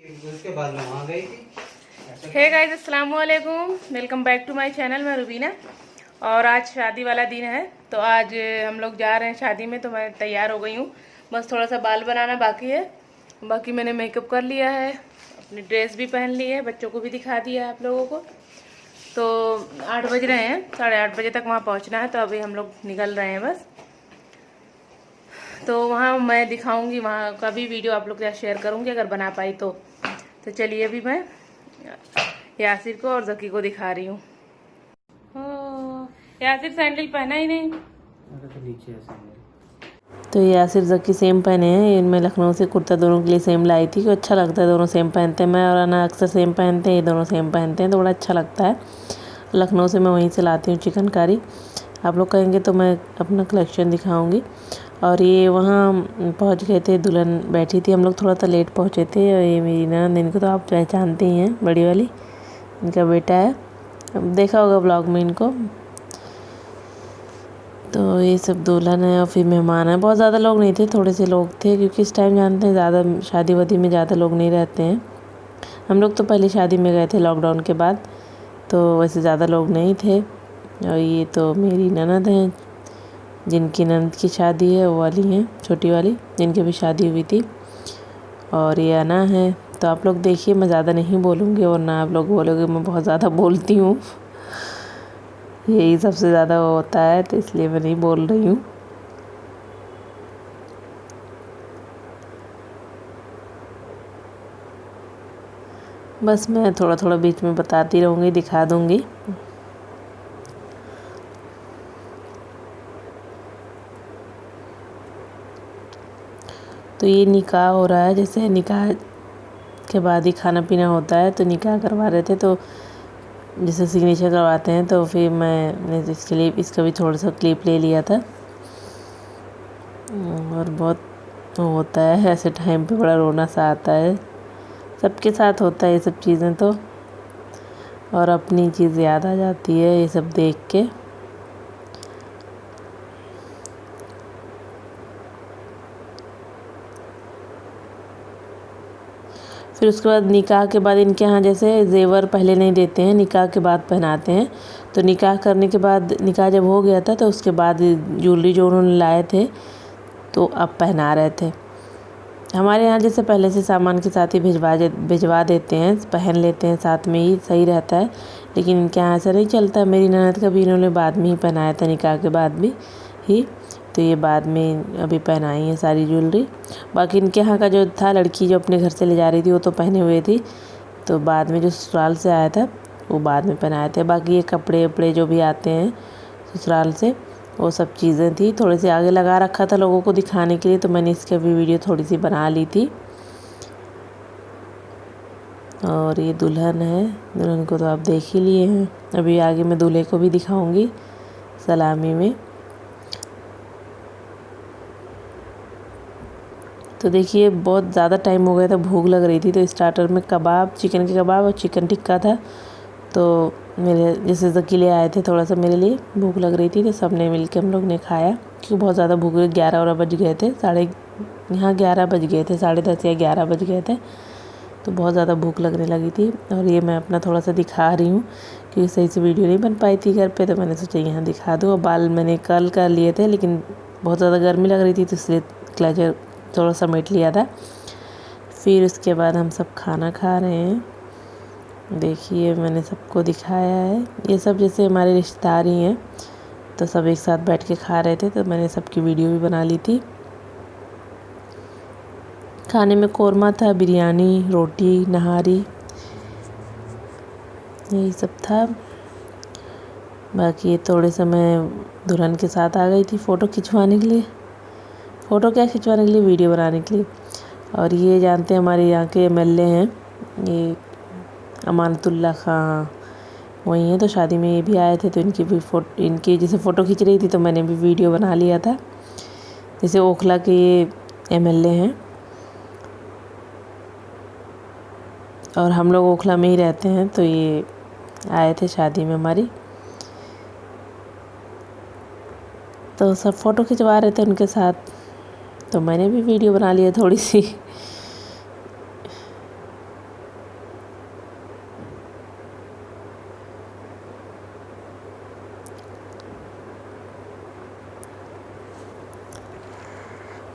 उसके बाद मैं वहाँ गई थी। हे गाइस, अस्सलाम वालेकुम, welcome back to my channel. मैं रुबीना और आज शादी वाला दिन है तो आज हम लोग जा रहे हैं शादी में। तो मैं तैयार हो गई हूँ, बस थोड़ा सा बाल बनाना बाकी है। बाकी मैंने मेकअप कर लिया है, अपनी ड्रेस भी पहन ली है, बच्चों को भी दिखा दिया है आप लोगों को। तो 8 बज रहे हैं, 8:30 बजे तक वहाँ पहुँचना है। तो अभी हम लोग निकल रहे हैं बस। तो वहाँ मैं दिखाऊंगी, वहाँ का भी वीडियो आप लोग के साथ शेयर करूँगी अगर बना पाई तो। चलिए अभी मैं यासिर को और जकी को दिखा रही हूँ। यासिर सैंडल पहना ही नहीं। तो नीचे है सैंडल। तो यासिर जकी सेम पहने हैं। इनमें लखनऊ से कुर्ता दोनों के लिए सेम लाई थी, कि अच्छा लगता है दोनों सेम पहनते हैं। मैं और अना अक्सर सेम पहनते हैं, ये दोनों सेम पहनते हैं तो बड़ा अच्छा लगता है। लखनऊ से मैं वहीं से लाती हूँ चिकनकारी। आप लोग कहेंगे तो मैं अपना कलेक्शन दिखाऊंगी। और ये वहाँ पहुँच गए थे, दुल्हन बैठी थी। हम लोग थोड़ा सा लेट पहुँचे थे। और ये मेरी ननद, इनको तो आप पहचानते ही हैं, बड़ी वाली, इनका बेटा है, देखा होगा ब्लॉग में इनको। तो ये सब दुल्हन है और फिर मेहमान है। बहुत ज़्यादा लोग नहीं थे, थोड़े से लोग थे, क्योंकि इस टाइम जानते हैं ज़्यादा शादी वादी में ज़्यादा लोग नहीं रहते हैं। हम लोग तो पहले शादी में गए थे लॉकडाउन के बाद, तो वैसे ज़्यादा लोग नहीं थे। और ये तो मेरी ननद हैं, जिनकी ननद की शादी है, वो वाली हैं, छोटी वाली, जिनकी भी शादी हुई थी। और ये अना है। तो आप लोग देखिए, मैं ज़्यादा नहीं बोलूँगी वरना आप लोग बोलोगे मैं बहुत ज़्यादा बोलती हूँ। यही सबसे ज़्यादा होता है, तो इसलिए मैं नहीं बोल रही हूँ। बस मैं थोड़ा थोड़ा बीच में बताती रहूँगी, दिखा दूँगी। तो ये निकाह हो रहा है, जैसे निकाह के बाद ही खाना पीना होता है। तो निकाह करवा रहे थे, तो जैसे सिग्नेचर करवाते हैं, तो फिर मैंने इसके लिए इसका भी थोड़ा सा क्लिप ले लिया था। और बहुत होता है ऐसे टाइम पे, बड़ा रोना सा आता है। सबके साथ होता है ये सब चीज़ें तो, और अपनी चीज़ याद आ जाती है ये सब देख के। फिर उसके बाद निकाह के बाद इनके यहाँ जैसे जेवर पहले नहीं देते हैं, निकाह के बाद पहनाते हैं। तो निकाह करने के बाद, निकाह जब हो गया था तो उसके बाद ज्वेलरी जो उन्होंने लाए थे तो अब पहना रहे थे। हमारे यहाँ जैसे पहले से सामान के साथ ही भिजवा देते हैं, पहन लेते हैं साथ में ही, सही रहता है। लेकिन इनके यहाँ ऐसा नहीं चलता। मेरी ननद का भी इन्होंने बाद में ही पहनाया था, निकाह के बाद भी ही। तो ये बाद में अभी पहनाई है सारी ज्वेलरी। बाकी इनके यहाँ का जो था, लड़की जो अपने घर से ले जा रही थी, वो तो पहने हुए थी। तो बाद में जो ससुराल से आया था वो बाद में पहनाए थे। बाकी ये कपड़े वपड़े जो भी आते हैं ससुराल से, वो सब चीज़ें थी, थोड़े से आगे लगा रखा था लोगों को दिखाने के लिए। तो मैंने इसका भी वीडियो थोड़ी सी बना ली थी। और ये दुल्हन है, दुल्हन को तो आप देख ही लिए हैं। अभी आगे मैं दूल्हे को भी दिखाऊंगी सलामी में। तो देखिए, बहुत ज़्यादा टाइम हो गया था, भूख लग रही थी। तो स्टार्टर में कबाब, चिकन के कबाब और चिकन टिक्का था। तो मेरे जैसे जकी ले आए थे, थोड़ा सा मेरे लिए भूख लग रही थी, तो सब ने मिल के हम लोग ने खाया। क्योंकि बहुत ज़्यादा भूख, 11 बज गए थे, यहाँ 11 बज गए थे, 10:30 या 11 बज गए थे। तो बहुत ज़्यादा भूख लगने लगी थी। और ये मैं अपना थोड़ा सा दिखा रही हूँ, क्योंकि सही से वीडियो नहीं बन पाई थी घर पे, तो मैंने सोचा यहाँ दिखा दूँ। और बाल मैंने कल कर लिए थे, लेकिन बहुत ज़्यादा गर्मी लग रही थी, तो इसलिए क्लेचर थोड़ा समेट लिया था। फिर उसके बाद हम सब खाना खा रहे हैं। देखिए, मैंने सबको दिखाया है। ये सब जैसे हमारे रिश्तेदार ही हैं, तो सब एक साथ बैठ के खा रहे थे, तो मैंने सबकी वीडियो भी बना ली थी। खाने में कोरमा था, बिरयानी, रोटी, नहारी, यही सब था। बाकी थोड़े समय दुल्हन के साथ आ गई थी फ़ोटो खिंचवाने के लिए, फ़ोटो क्या खिंचवाने के लिए, वीडियो बनाने के लिए। और ये जानते हैं हमारे यहाँ के एमएलए हैं, ये अमानतुल्लाह खां, वही हैं। तो शादी में ये भी आए थे, तो इनकी भी इनकी जैसे फ़ोटो खींच रही थी, तो मैंने भी वीडियो बना लिया था। जैसे ओखला के ये एमएलए हैं, और हम लोग ओखला में ही रहते हैं। तो ये आए थे शादी में हमारी, तो सब फ़ोटो खिंचवा रहे थे उनके साथ। तो मैंने भी वीडियो बना लिया थोड़ी सी।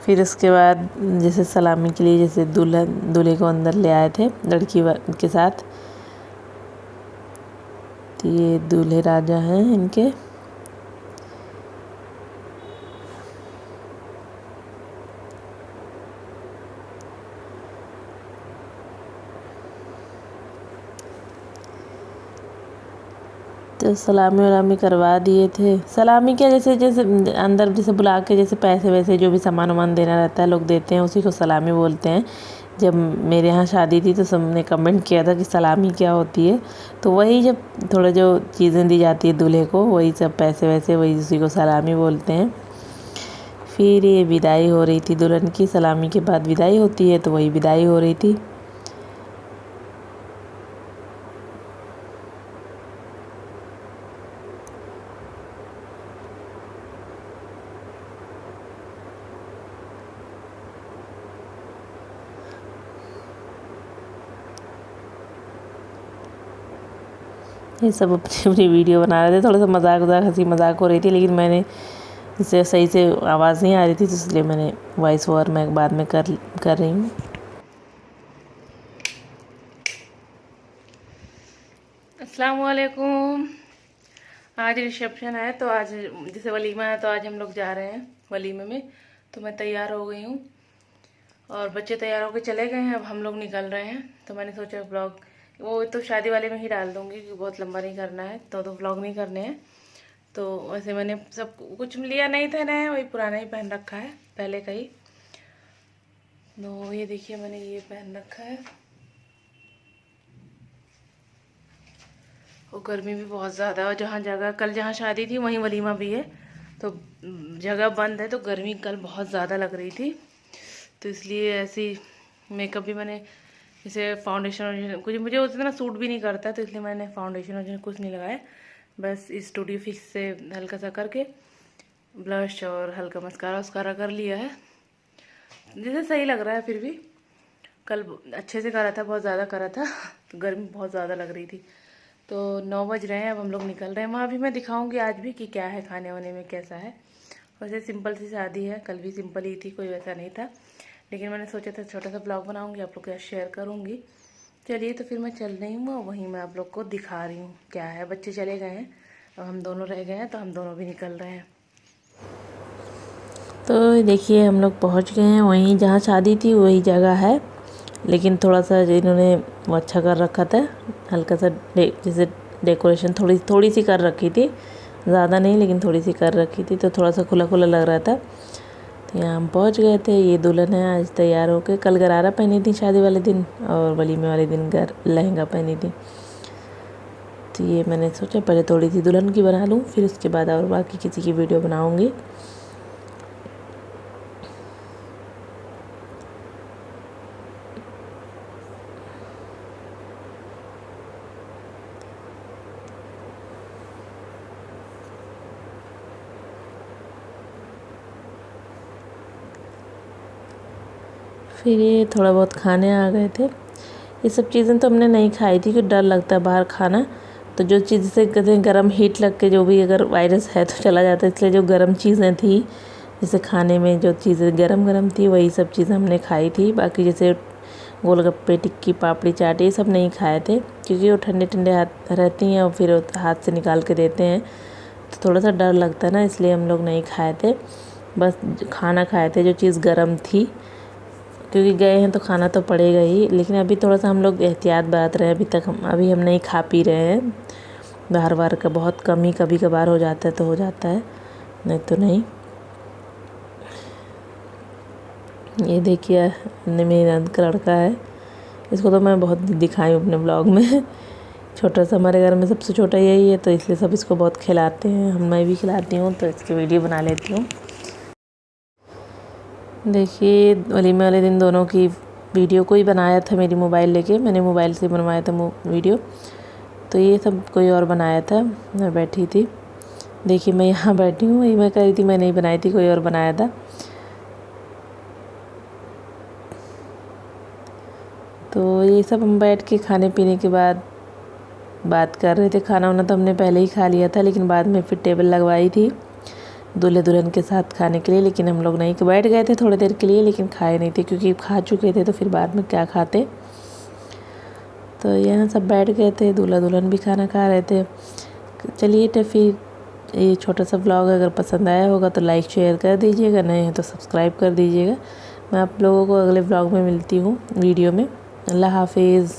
फिर उसके बाद जैसे सलामी के लिए जैसे दूल्हे को अंदर ले आए थे लड़की के साथ। तो ये दूल्हे राजा हैं इनके। तो सलामी वलामी करवा दिए थे। सलामी क्या जैसे जैसे अंदर जैसे बुला के जैसे पैसे वैसे जो भी सामान वामान देना रहता है लोग देते हैं, उसी को सलामी बोलते हैं। जब मेरे यहाँ शादी थी तो सबने कमेंट किया था कि सलामी क्या होती है, तो वही जब थोड़ा जो चीज़ें दी जाती है दूल्हे को वही सब पैसे वैसे वही उसी को सलामी बोलते हैं। फिर ये विदाई हो रही थी दुल्हन की। सलामी के बाद विदाई होती है, तो वही विदाई हो रही थी। ये सब अपनी अपनी वीडियो बना रहे थे। थोड़ा सा मजाक हंसी मजाक हो रही थी, लेकिन मैंने इससे सही से आवाज़ नहीं आ रही थी, तो इसलिए मैंने वॉइस ओवर मैं बाद में कर रही हूँ। अस्सलाम वालेकुम। आज रिसेप्शन है, तो आज जैसे वलीमा है, तो आज हम लोग जा रहे हैं वलीमे में। तो मैं तैयार हो गई हूँ और बच्चे तैयार होकर चले गए हैं। अब हम लोग निकल रहे हैं। तो मैंने सोचा ब्लॉग वो तो शादी वाले में ही डाल दूँगी, क्योंकि बहुत लंबा नहीं करना है, तो व्लॉग नहीं करने हैं। तो वैसे मैंने सब कुछ लिया नहीं था नया, वही पुराना ही पहन रखा है पहले का ही। तो ये देखिए मैंने ये पहन रखा है। और गर्मी भी बहुत ज़्यादा, और जहाँ जगह कल जहाँ शादी थी वहीं वलीमा भी है, तो जगह बंद है, तो गर्मी कल बहुत ज़्यादा लग रही थी। तो इसलिए ऐसी मेकअप भी मैंने जैसे फाउंडेशन कुछ मुझे उतना सूट भी नहीं करता, तो इसलिए मैंने फाउंडेशन वगैरह कुछ नहीं लगाया। बस स्टूडियो फिक्स से हल्का सा करके ब्लश और हल्का मस्कारा उसकारा कर लिया है, जैसे सही लग रहा है। फिर भी कल अच्छे से करा था, बहुत ज़्यादा करा था, तो गर्मी बहुत ज़्यादा लग रही थी। तो 9 बज रहे हैं, अब हम लोग निकल रहे हैं। वहाँ भी मैं दिखाऊंगी आज भी कि क्या है खाने वाने में कैसा है। वैसे सिंपल सी शादी है, कल भी सिंपल ही थी, कोई वैसा नहीं था, लेकिन मैंने सोचा था छोटा सा ब्लॉग बनाऊंगी, आप लोग के साथ शेयर करूंगी। चलिए, तो फिर मैं चल रही हूँ, वहीं मैं आप लोग को दिखा रही हूँ क्या है। बच्चे चले गए हैं, अब हम दोनों रह गए हैं, तो हम दोनों भी निकल रहे हैं। तो देखिए हम लोग पहुँच गए हैं, वहीं जहाँ शादी थी वही जगह है, लेकिन थोड़ा सा इन्होंने वो अच्छा कर रखा था, हल्का सा जैसे डेकोरेशन थोड़ी सी कर रखी थी, ज़्यादा नहीं लेकिन थोड़ी सी कर रखी थी, तो थोड़ा सा खुला खुला लग रहा था। तो यहाँ हम पहुँच गए थे। ये दुल्हन है आज तैयार होकर। कल गरारा पहनी थी शादी वाले दिन, और वलीमे वाले दिन लहंगा पहनी थी। तो ये मैंने सोचा पहले थोड़ी सी दुल्हन की बना लूँ, फिर उसके बाद और बाकी किसी की वीडियो बनाऊँगी। फिर ये थोड़ा बहुत खाने आ गए थे। ये सब चीज़ें तो हमने नहीं खाई थी, क्योंकि डर लगता है बाहर खाना। तो जो चीज़ से कहते हैं गर्म हीट लग के जो भी अगर वायरस है तो चला जाता है, इसलिए जो गर्म चीज़ें थी जैसे खाने में जो चीज़ें गरम थी वही सब चीज़ें हमने खाई थी। बाकी जैसे गोलगप्पे, टिक्की, पापड़ी चाट ये सब नहीं खाए थे, क्योंकि वो ठंडे ठंडे हाथ रहती हैं और फिर हाथ से निकाल के देते हैं, तो थोड़ा सा डर लगता है ना, इसलिए हम लोग नहीं खाए थे। बस खाना खाए थे जो चीज़ गर्म थी, क्योंकि गए हैं तो खाना तो पड़ेगा ही। लेकिन अभी थोड़ा सा हम लोग एहतियात बरत रहे हैं। अभी हम नहीं खा पी रहे हैं बार का, बहुत कम ही कभी कभार हो जाता है तो हो जाता है, नहीं तो नहीं। ये देखिए मेरा का लड़का है, इसको तो मैं बहुत दिखाई हूँ अपने ब्लॉग में। छोटा सा हमारे घर में सबसे छोटा यही है, तो इसलिए सब इसको बहुत खिलाते हैं। मैं भी खिलाती हूँ, तो इसकी वीडियो बना लेती हूँ। देखिए वलीमे वाले दिन दोनों की वीडियो कोई बनाया था मेरी मोबाइल लेके, मैंने मोबाइल से बनवाया था वीडियो। तो ये सब कोई और बनाया था, मैं बैठी थी। देखिए मैं यहाँ बैठी हूँ, ये मैं कह रही थी मैं नहीं बनाई थी, कोई और बनाया था। तो ये सब हम बैठ के खाने पीने के बाद बात कर रहे थे। खाना वाना तो हमने पहले ही खा लिया था, लेकिन बाद में फिर टेबल लगवाई थी, दूल्हे दुल्हन के साथ खाने के लिए, लेकिन हम लोग नहीं बैठ गए थे थोड़ी देर के लिए, लेकिन खाए नहीं थे क्योंकि खा चुके थे तो फिर बाद में क्या खाते। तो यहाँ सब बैठ गए थे, दूल्हा दुल्हन भी खाना खा रहे थे। चलिए तो फिर ये छोटा सा व्लॉग अगर पसंद आया होगा तो लाइक शेयर कर दीजिएगा, नए हैं तो सब्सक्राइब कर दीजिएगा। मैं आप लोगों को अगले व्लॉग में मिलती हूँ वीडियो में। अल्लाह हाफिज़।